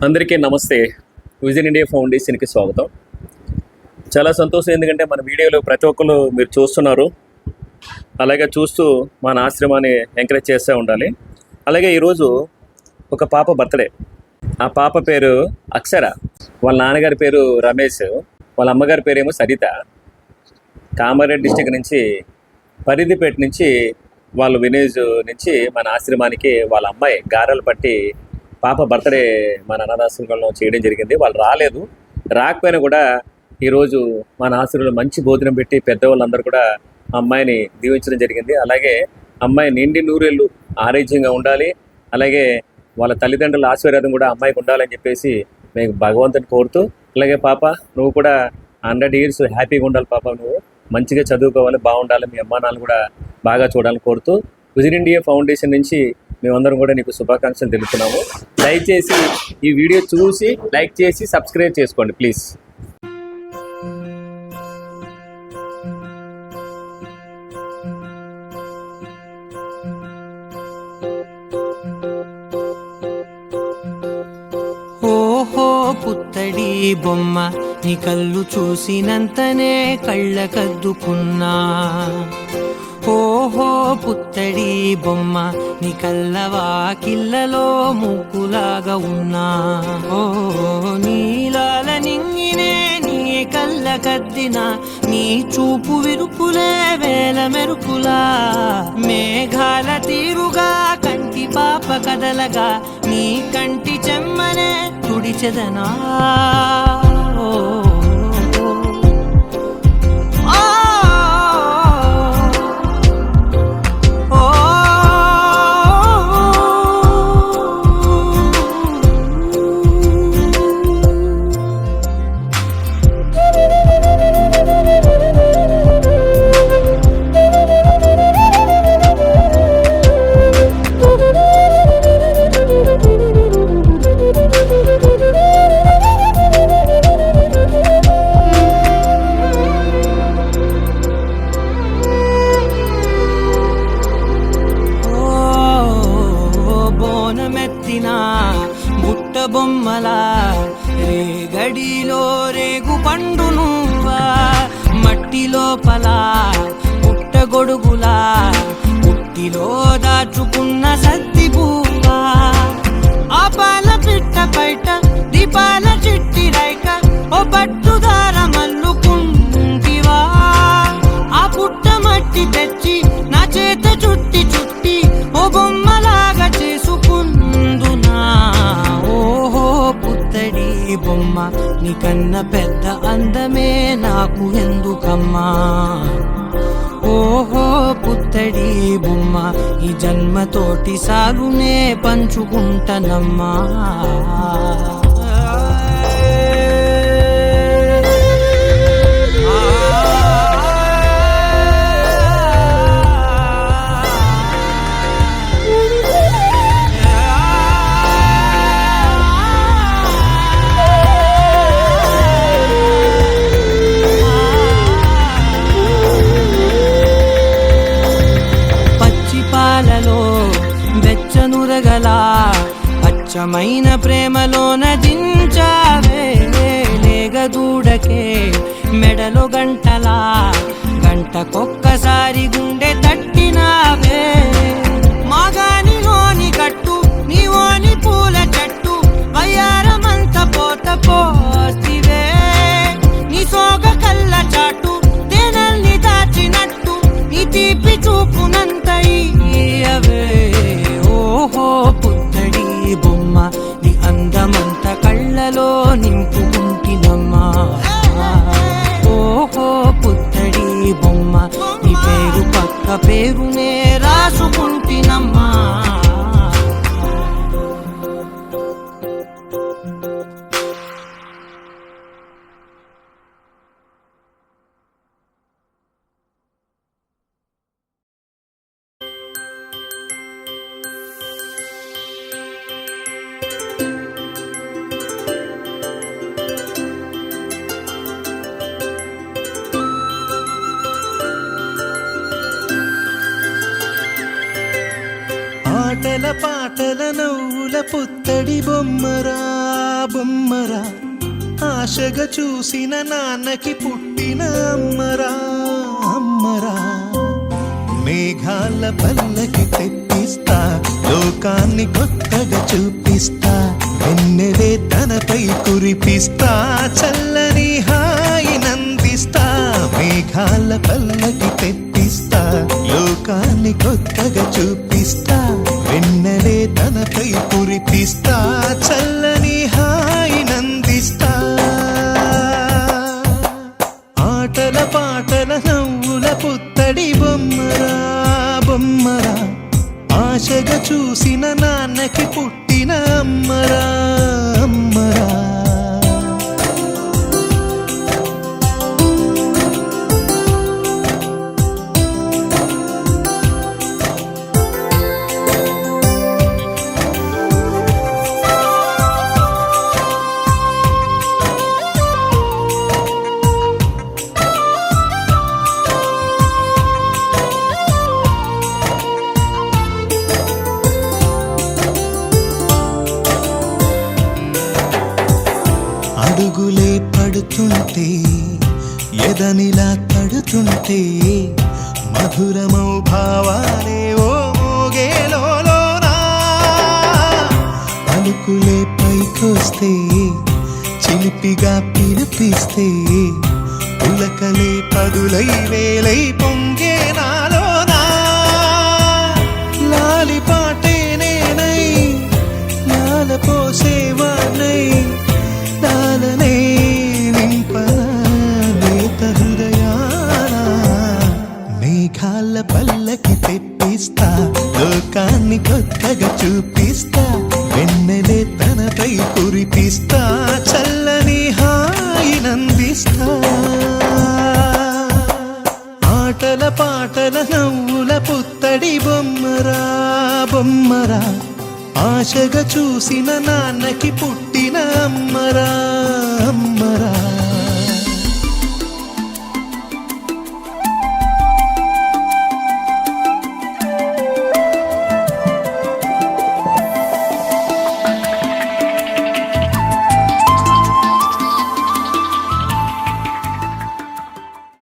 అందరికీ నమస్తే. Vision India ఫౌండేషన్కి స్వాగతం. చాలా సంతోషం, ఎందుకంటే మన వీడియోలో ప్రతి ఒక్కరు మీరు చూస్తున్నారు. అలాగే చూస్తూ మన ఆశ్రమాన్ని ఎంకరేజ్ చేస్తూ ఉండాలి. అలాగే ఈరోజు ఒక పాప బర్త్డే. ఆ పాప పేరు అక్షర. వాళ్ళ నాన్నగారి పేరు రమేష్, వాళ్ళ అమ్మగారి పేరేమో సరిత. కామారెడ్డి డిస్టిక్ నుంచి పరిధిపేట నుంచి వాళ్ళ విలేజ్ నుంచి మన ఆశ్రమానికి వాళ్ళ అమ్మాయి గారెలు పట్టి పాప బర్త్డే మన అనాథాశ్రమంలో చేయడం జరిగింది. వాళ్ళు రాలేదు, రాకపోయినా కూడా ఈరోజు మన ఆశ్రమంలో మంచి భోజనం పెట్టి పెద్దవాళ్ళందరూ కూడా అమ్మాయిని దీవించడం జరిగింది. అలాగే అమ్మాయి నిండి నూరేళ్ళు ఆరోగ్యంగా ఉండాలి, అలాగే వాళ్ళ తల్లిదండ్రుల ఆశీర్వాదం కూడా అమ్మాయికి ఉండాలని చెప్పేసి మేము భగవంతుని కోరుతూ, అలాగే పాప నువ్వు కూడా 100 years హ్యాపీగా ఉండాలి పాప, నువ్వు మంచిగా చదువుకోవాలి, బాగుండాలి, మీ అమ్మా నాన్నలు కూడా బాగా చూడాలని కోరుతూ విజన్ ఇండియా ఫౌండేషన్ నుంచి మేమందరం కూడా నీకు శుభాకాంక్షలు తెలుపుతున్నాము. దయచేసి ఈ వీడియో చూసి లైక్ చేసి సబ్స్క్రైబ్ చేసుకోండి ప్లీజ్. ఓహో పుత్తడి బొమ్మ, నీ కళ్ళు చూసినంతనే కళ్ళకద్దుకున్నా. ఓహో పుత్తడి బొమ్మ, నీ కళ్ళవాకిళ్ళలో ముగ్గులాగా ఉన్నా. ఓ నీలాల నింగినే నీ కళ్ళకద్దిన, నీ చూపు విరుపులే వేల మెరుపులా. మేఘాల తీరుగా కంటి పాప కదలగా, నీ కంటి చెమ్మనే తుడిచెదనా. బుట్ట బొమ్మలా రేగడిలో రేగు పండు నువ్వా. మట్టి లోపల పుట్ట గొడుగులా పుట్టిలో దాచుకున్న సత్తి పువ్వా. ఆ పాల పిట్ట బయట దీపాల చిట్టి రైక, ఓ పట్టుదార మల్లుకుంటివా. ఆ పుట్ట మట్టి తెచ్చి నా చేత చుట్టి చుట్టి ఓ బొమ్మలాగా చేసుకుందునా. ఓహో పుత్తడి బొమ్మ, నీకన్న పెద్ద అందమే నాకు ఎందుకమ్మా. ఓహో పుత్తడి బొమ్మ, ఈ జన్మతోటి సాగునే పంచుకుంటనమ్మా. వెచ్చనురగలా అచ్చమైన ప్రేమలోన దించావే. లేగదూడకే మెడలో గంటలా, గంటకొక్కసారి గుండె తట్టినావే. మాగానిలోని గట్టు నీవోని పూల చెట్టు, వయ్యారమంత పోత పోస్తివే. నీ సోగ కళ్ళ చాటు తేనల్ని దాచినట్టు, నీ తీపి చూపునంత ఇయ్యవే. ఓహో పుత్తడి బొమ్మ, నీ అందమంత కళ్ళలో నింపుకుంటినమ్మా. ఓహో పుత్తడి బొమ్మ, నీ పేరు పక్క పేరునే రాసుకుంటినమ్మా. ఆటల పాటల నవ్వుల పుత్తడి బొమ్మరా బొమ్మరా ఆశగా చూసిన నాన్నకి పుట్టిన అమ్మరా అమ్మరా మేఘాల పల్లకి తెప్పిస్తా లోకాన్ని కొత్తగా చూపిస్తా వెన్నెలే తనపై కురిపిస్తా చల్లని హాయినందిస్తా మేఘాల పల్లకి తెప్పిస్తా లోకాన్ని కొత్తగా చూపిస్తా వెన్నెలే తనపై కురిపిస్తా చల్లని హాయినందిస్తా ఆటల పాటల నవ్వుల పుత్తడి బొమ్మరా బొమ్మరా ఆశగా చూసిన నాన్నకి పుట్టిన అమ్మరా అమ్మరా అడుగులే పడుతుంటే ఎదనిలా తడుతుంటే మధురమౌ భావాలే ఓ మోగేలోనా పలుకులే పైకొస్తే చిలిపిగా పిలిపిస్తే పులకలే పదులై వేలై పొంగే నాలోనా లాలి పాటే నేనై లాల పోసేవానై తాళనే నింపలేత హృదయాన మేఘాల పల్లకి తెప్పిస్తా లోకాన్ని కొత్తగా చూపిస్తా వెన్నెలే తనపై కురిపిస్తా చల్లని హాయినందిస్తా ఆటల పాటల నవ్వుల పుత్తడి బొమ్మరా బొమ్మరా ఆశగా చూసిన నాన్నకి పుట్టిన అమ్మరా అమ్మరా